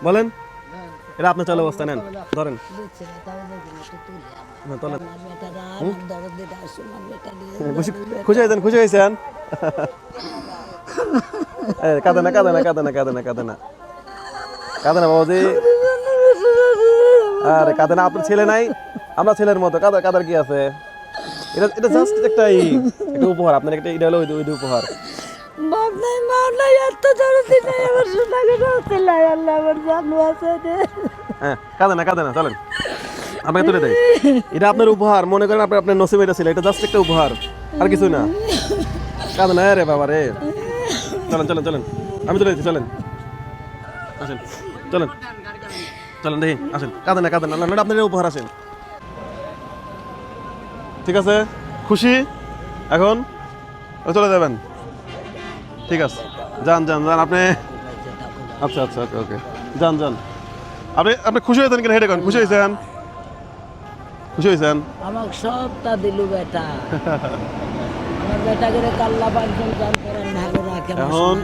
বলেন এটা আপনি চলে অবস্থা নেন ধরেন খুশি খুশি হয়েছেন খুশি হয়েছেন কাঁদে না কাঁদে না কাঁদে না কাঁদে না কাঁদে না কাঁদে না বাবাজি আরে কাঁদে না আপনার ছেলে নাই আমরা ছেলের মতো কাদার কাদার কি আছে এটা এটা জাস্ট একটা উপহার আপনার একটা এটা হলো ওই উপহার বাপ নাই এত দরদি নাই আমার সোনাকে রাখতে আল্লাহ আমার জানু আছে রে হ্যাঁ কাঁদে না চলেন আপনাকে তুলে দেয় এটা আপনার উপহার মনে করেন আপনার নসিব এটা ছিল এটা জাস্ট একটা উপহার আর কিছু না কাঁদে না রে বাবা রে চলেন আমি তুলে দিচ্ছি চলেন আসেন চলেন দেখি আসেন কাঁদে না না আপনার উপহার আসেন ঠিক আছে খুশি এখন চলে যাবেন ঠিক আছে যান আপনি আচ্ছা ওকে যান আপনি খুশি হয়েছেন কিনা হেঁটে কন খুশি হয়েছেন আমাকে সবটা দিলু বেটা আমার বেটা করে কাল্লা পাঁচজন কাম করেন ভালো রাখে এখন